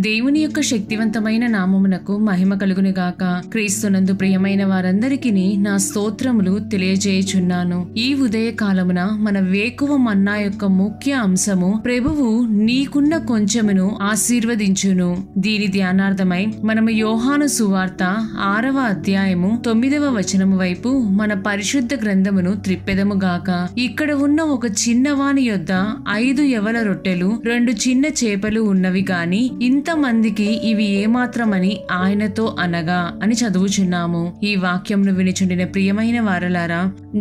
దేవుని యొక్క శక్తివంతమైన నామమునకు మహిమ కలుగునుగాక. క్రీస్తునందు ప్రియమైన వారందరికీ నా స్తోత్రములు తెలియజేయుచున్నాను. ఈ ఉదయ కాలమున మన వేకువ మన్నా యొక్క ముఖ్య అంశము ప్రభువు నీకున్న కొంచెమును ఆశీర్వదించును. దీని ధ్యానార్థమై మనము యోహాను సువార్త 6వ అధ్యాయము 9వ వచనము వైపు మన పరిశుద్ధ గ్రంథమును త్రిప్పెదముగాక. ఇక్కడ ఉన్న ఒక చిన్నవాని యొద్ద 5 యవల రొట్టెలు 2 చిన్న చేపలు ఉన్నవి గాని ఇంతమందికి ఇవి ఏమాత్రమని ఆయనతో అనగా అని చదువుచున్నాము. ఈ వాక్యంను వినిచుండిన ప్రియమైన వారలారా,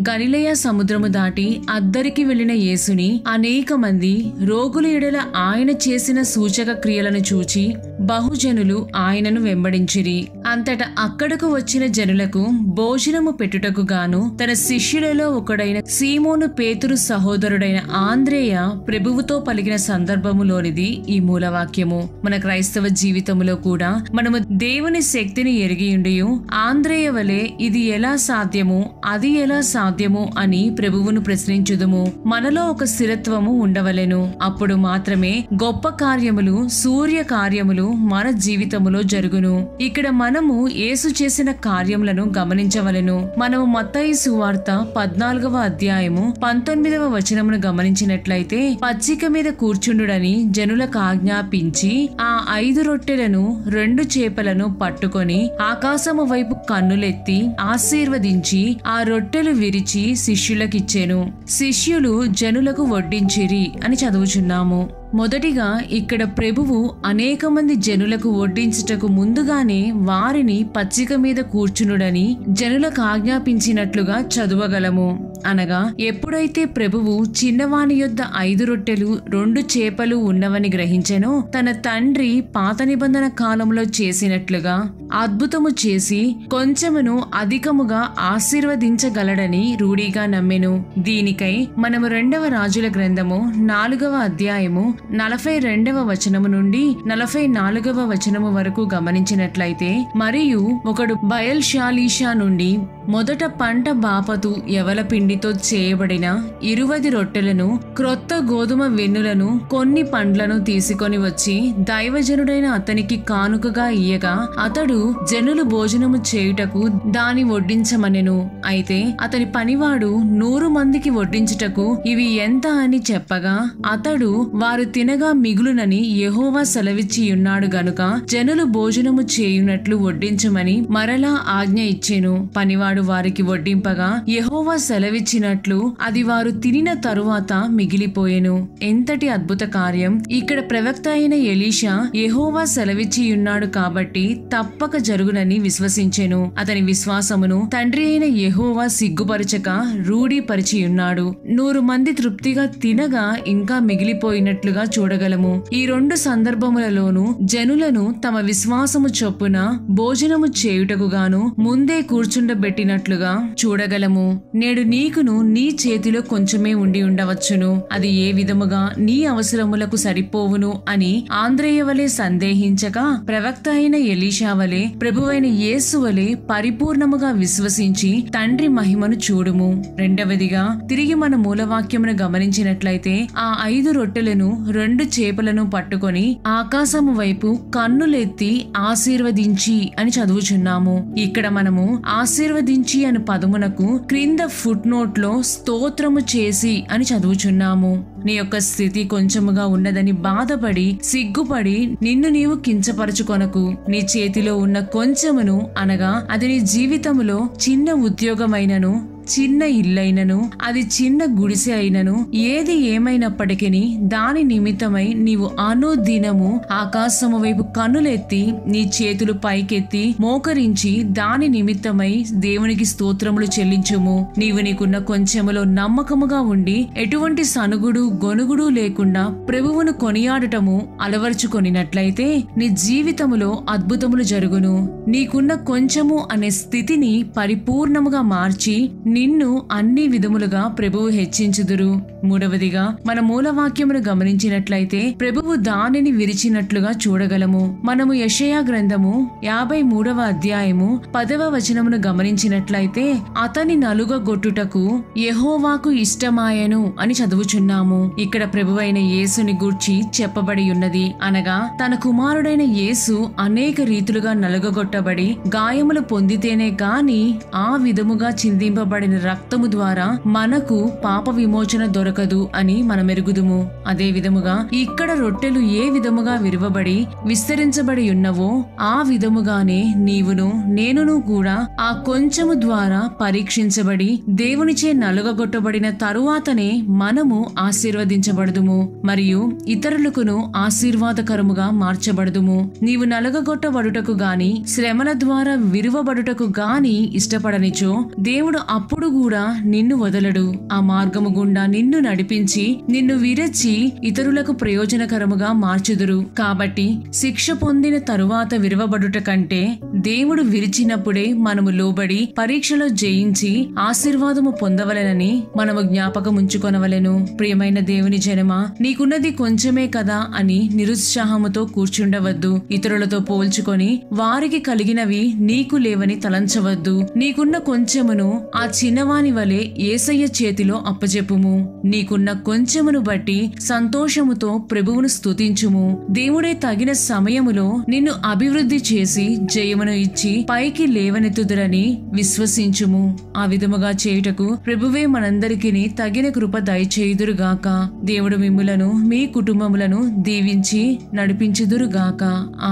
గలిలయ సముద్రము దాటి అద్దరికి వెళ్లిన యేసుని అనేక మంది రోగుల ఎడల ఆయన చేసిన సూచక క్రియలను చూచి బహుజనులు ఆయనను వెంబడించిరి. అంతటా అక్కడకు వచ్చిన జనులకు భోజనము పెట్టుటకు గాను తన శిష్యులలో ఒకడైన సీమోను పేతురు సహోదరుడైన ఆంద్రేయ ప్రభువుతో పలికిన సందర్భములోనిది ఈ మూలవాక్యము. మన క్రైస్తవ జీవితములో కూడా మనము దేవుని శక్తిని ఎరిగియుండియు ఆంద్రేయ వలె ఇది ఎలా సాధ్యము, అది ఎలా సాధ్యము అని ప్రభువును ప్రశ్నించుదుము. మనలో ఒక స్థిరత్వము ఉండవలెను. అప్పుడు మాత్రమే గొప్ప కార్యములు, సూర్య కార్యములు మన జీవితములో జరుగును. ఇక్కడ మనము యేసు చేసిన కార్యములను గమనించవలెను. మనము మత్తయి సువార్త 14వ అధ్యాయము 19వ వచనమును గమనించినట్లయితే, పచ్చిక మీద కూర్చుండుడని జనులకు ఆజ్ఞాపించి ఆ 5 రొట్టెలను 2 చేపలను పట్టుకొని ఆకాశము వైపు కన్నులెత్తి ఆశీర్వదించి ఆ రొట్టెలు విరిచి శిష్యులకిచ్చెను. శిష్యులు జనులకు వడ్డించిరి అని చదువుచున్నాము. మొదటిగా ఇక్కడ ప్రభువు అనేక మంది జనులకు వడ్డించుటకు ముందుగానే వారిని పచ్చిక మీద కూర్చునుడని జనులకు ఆజ్ఞాపించినట్లుగా చదువగలము. అనగా ఎప్పుడైతే ప్రభువు చిన్నవాని యొద్ద 5 రొట్టెలు 2 చేపలు ఉన్నవని గ్రహించెనో, తన తండ్రి పాత నిబంధన కాలంలో చేసినట్లుగా అద్భుతము చేసి కొంచెమును అధికముగా ఆశీర్వదించగలడని రూఢిగా నమ్మెను. దీనికై మనము 2వ రాజుల గ్రంథము 4వ అధ్యాయము 42వ వచనము నుండి 44వ వచనము వరకు గమనించినట్లయితే, మరియు ఒకడు బయల్షాలీషా నుండి మొదట పంట బాపతు యవల పిండితో చేయబడిన 20 రొట్టెలను, క్రొత్త గోధుమ వెన్నులను, కొన్ని పండ్లను తీసుకొని వచ్చి దైవజనుడైన అతనికి కానుకగా ఇయ్యగా, అతడు జనులు భోజనము చేయుటకు దాని వడ్డించమనెను. అయితే అతని పనివాడు 100 మందికి వడ్డించుటకు ఇవి ఎంత అని చెప్పగా, అతడు వారు తినగా మిగులునని యెహోవా సెలవిచ్చియున్నాడు గనుక జనులు భోజనము చేయునట్లు వడ్డించమని మరలా ఆజ్ఞ ఇచ్చెను. పనివాడు వారికి వడ్డింపగా యెహోవా సెలవిచ్చినట్లు అది వారు తినిన తరువాత మిగిలిపోయెను. ఎంతటి అద్భుత కార్యం! ఇక్కడ ప్రవక్త అయిన ఎలీషా యెహోవా సెలవిచ్చియున్నాడు కాబట్టి తప్పక జరుగునని విశ్వసించెను. అతని విశ్వాసమును తండ్రి అయిన యెహోవా సిగ్గుపరచక రూఢీపరిచియున్నాడు. 100 మంది తృప్తిగా తినగా ఇంకా మిగిలిపోయినట్లుగా చూడగలము. ఈ 2 సందర్భములలోనూ జనులను తమ విశ్వాసము చొప్పున భోజనము చేయుటకు గాను ముందే కూర్చుండబెట్టినట్లుగా చూడగలము. నేడు నీకును నీ చేతిలో కొంచెమే ఉండి ఉండవచ్చును. అది ఏ విధముగా నీ అవసరములకు సరిపోవును అని ఆంద్రేయ వలె సందేహించక, ప్రవక్త అయిన ఎలీషా వలె ప్రభువైన యేసు వలె పరిపూర్ణముగా విశ్వసించి తండ్రి మహిమను చూడుము. రెండవదిగా తిరిగి మన మూలవాక్యమును గమనించినట్లయితే, ఆ 5 రొట్టెలను 2 చేపలను పట్టుకొని ఆకాశము వైపు కన్నులెత్తి ఆశీర్వదించి అని చదువుచున్నాము. ఇక్కడ మనము ఆశీర్వదించి అను పదమునకు క్రింద ఫుట్ నోట్ లో స్తోత్రము చేసి అని చదువుచున్నాము. నీ యొక్క స్థితి కొంచెముగా ఉన్నదని బాధపడి సిగ్గుపడి నిన్ను నీవు కించపరచుకొనకు. నీ చేతిలో ఉన్న కొంచెమును, అనగా అది నీ జీవితములో చిన్న ఉద్యోగమైనను, చిన్న ఇల్లైనను, అది చిన్న గుడిసె అయినను, ఏది ఏమైనప్పటికీ దాని నిమిత్తమై నీవు అనుదినము ఆకాశము వైపు కన్నులెత్తి నీ చేతులు పైకెత్తి మోకరించి దాని నిమిత్తమై దేవునికి స్తోత్రములు చెల్లించుము. నీవు నీకున్న కొంచెములో నమ్మకముగా ఉండి ఎటువంటి సనుగుడు గొనుగుడు లేకుండా ప్రభువును కొనియాడటము అలవర్చుకొనినట్లయితే నీ జీవితములో అద్భుతములు జరుగును. నీకున్న కొంచెము అనే స్థితిని పరిపూర్ణముగా మార్చి నిన్ను అన్ని విధములుగా ప్రభువు హెచ్చించుదురు. మూడవదిగా మన మూలవాక్యమును గమనించినట్లయితే ప్రభువు దానిని విరిచినట్లుగా చూడగలము. మనము యెషయా గ్రంథము 53వ అధ్యాయము 10వ వచనమును గమనించినట్లయితే అతని నలుగగొట్టుటకు యెహోవాకు ఇష్టమాయెను అని చదువుచున్నాము. ఇక్కడ ప్రభువైన యేసుని గూర్చి చెప్పబడి ఉన్నది. అనగా తన కుమారుడైన యేసు అనేక రీతులుగా నలుగగొట్టబడి గాయములు పొందితేనే గాని ఆ విధముగా చిందింపబడిన రక్తము ద్వారా మనకు పాప విమోచన దొరకదు అని మనమెరుగుదుము. అదే విధముగా ఇక్కడ రొట్టెలు ఏ విధముగా విరువబడి విస్తరించబడి ఉన్నవో ఆ విధముగానే నీవును నేనును కూడా ఆ కొంచెము ద్వారా పరీక్షించబడి దేవునిచే నలుగగొట్టబడిన తరువాతనే మనము ఆశీర్వదించబడుదుము మరియు ఇతరులకును ఆశీర్వాదకరముగా మార్చబడుదుము. నీవు నలుగగొట్టబడుటకు గాని శ్రమల ద్వారా విరువబడుటకు గాని ఇష్టపడనిచో దేవుడు అప్పుడు కూడా నిన్ను వదలడు. ఆ మార్గము గుండా నిన్ను నడిపించి నిన్ను విరచి ఇతరులకు ప్రయోజనకరముగా మార్చుదురు. కాబట్టి శిక్ష పొందిన తరువాత విరవబడుట కంటే దేవుడు విరిచినప్పుడే మనము లోబడి పరీక్షలో జయించి ఆశీర్వాదము పొందవలెనని మనము జ్ఞాపకముంచుకొనవలెను. ప్రియమైన దేవుని జనమా, నీకున్నది కొంచెమే కదా అని నిరుత్సాహముతో కూర్చుండవద్దు. ఇతరులతో పోల్చుకొని వారికి కలిగినవి నీకు లేవని తలంచవద్దు. నీకున్న కొంచెమును ఆ చిన్నవాని వలె యేసయ్య చేతిలో అప్పజెప్పుము. నీకున్న కొంచెమును బట్టి సంతోషముతో ప్రభువును స్తుతించుము. దేవుడే తగిన సమయములో నిన్ను అభివృద్ధి చేసి జయమును ఇచ్చి పైకి లేవనెత్తుదురని విశ్వసించుము. ఆ విధముగా చేయుటకు ప్రభువే మనందరికీ తగిన కృప దయచేయుదురుగాక. దేవుడు మిమ్ములను మీ కుటుంబములను దీవించి నడిపించుదురుగాక.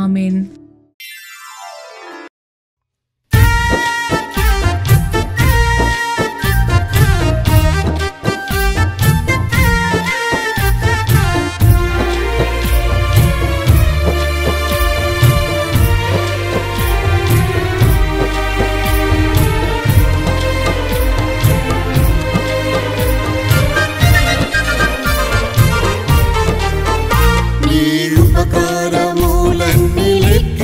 ఆమేన్. ఉపకారములన్నీ లెక్క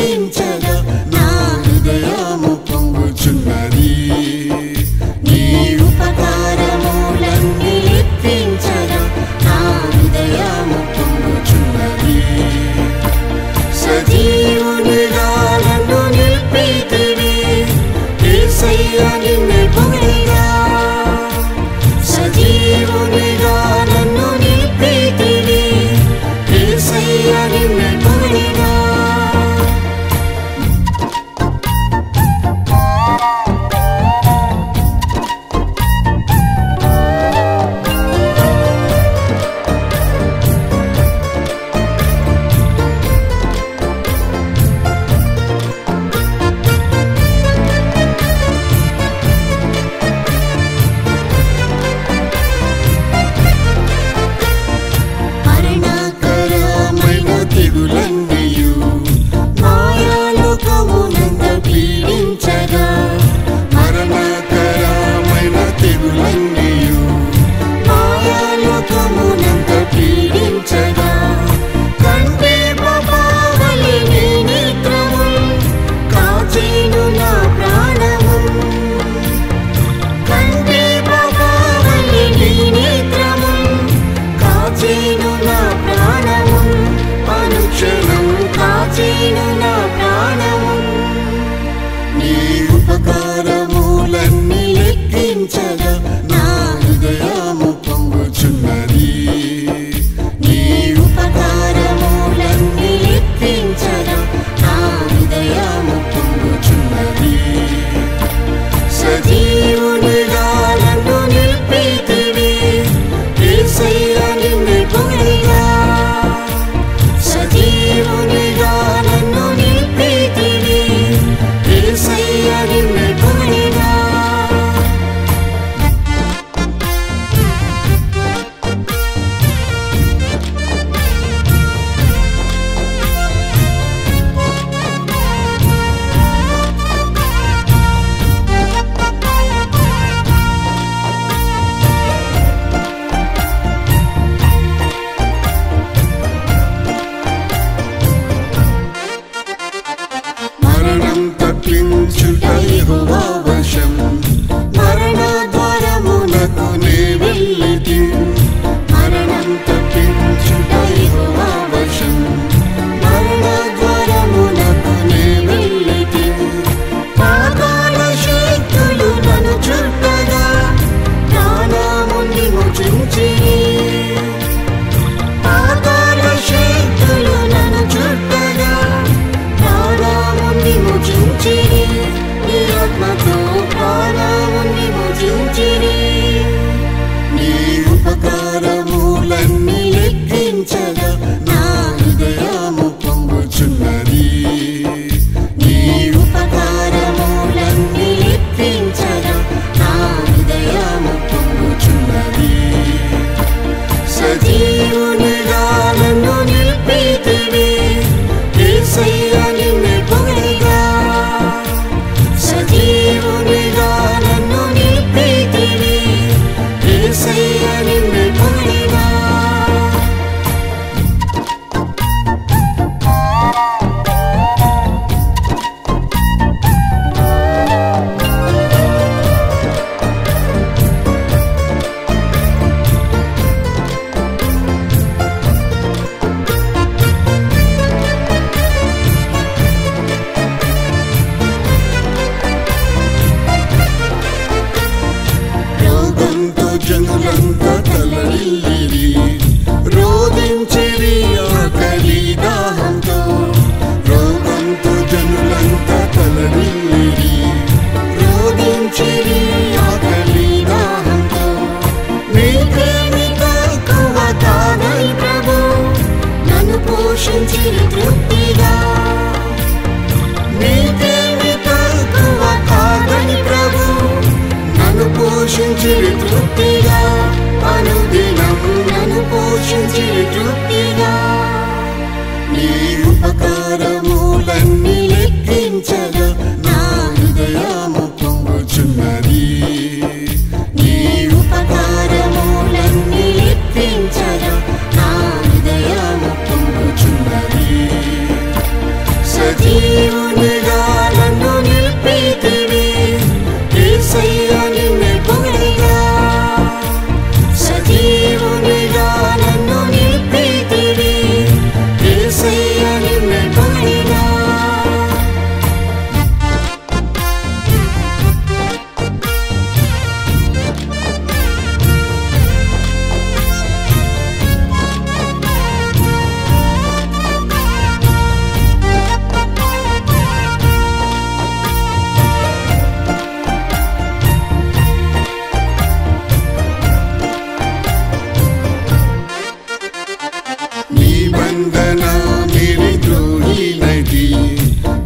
నిబంధన నిర్ద్రోహినైతి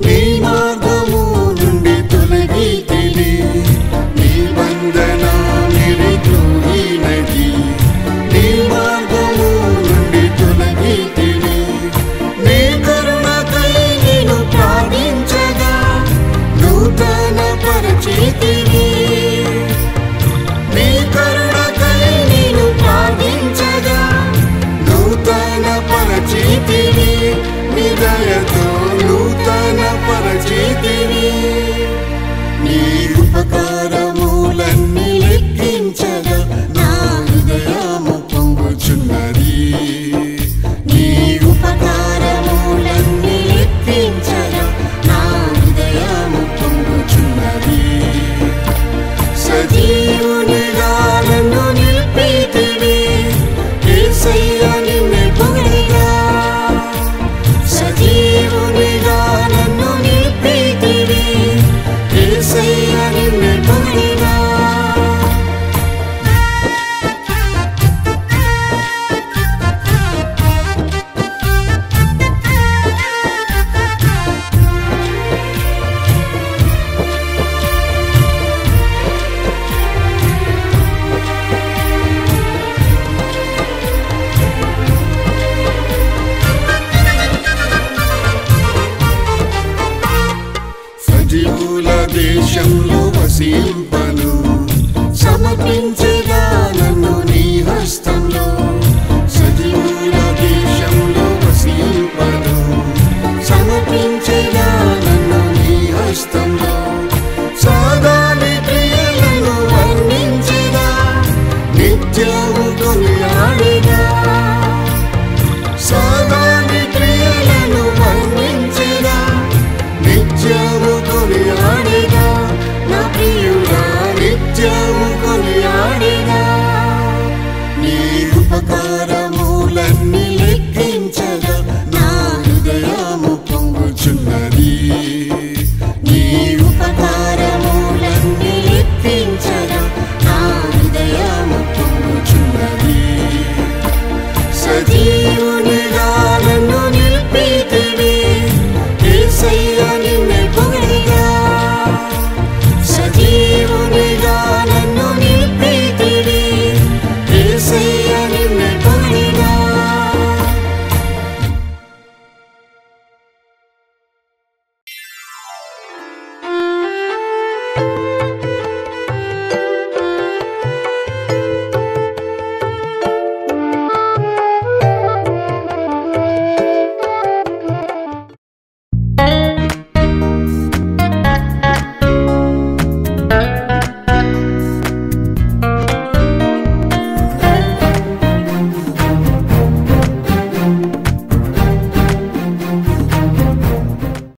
నీ మార్గము నుండి తొలగితిని నిబంధన నిర్ద్రోహినైతి నీ మార్గము నుండి తొలగితిని నీ కరుణకై నేను ప్రార్థించగా నూతన పరిచితిని నీ కరుణకై నేను ప్రార్థించగా నూతన పరిచితిని నీ దయతో నూతన పరిచితిని నీ ఉపకారములన్నీ లెక్కించగా నా హృదయము పొంగుచున్నది నీ ఉపకారములన్నీ లెక్కించగా నా హృదయము పొంగుచున్నది సజీవునిగా నన్ను నిలిపితివి యేసయ్య నిన్ను పొగడగా సజీవునిగా నన్ను నిలిపితివి యేసయ్య నిన్ను పొగడగా సజీవుల దేశంలో వసింపను సమర్పించగా నన్ను నీ హస్తంలో సజీవుల దేశంలో వసింపను సమర్పించగా నన్ను నీ హస్తంలో సాధాని క్రియలను వర్ణించగా నిత్యము కొనియాడగా సాధాని క్రియలను వర్ణించగా నిత్యము కొనియాడగా నా ప్రియుడా నిత్యము కొనియాడగా నీ ఉపకారములన్నీ లెక్కించగా నా హృదయము పొంగుచున్నది నీ ఉపకారములన్నీ లెక్కించగా నా హృదయము పొంగుచున్నది సజీవుని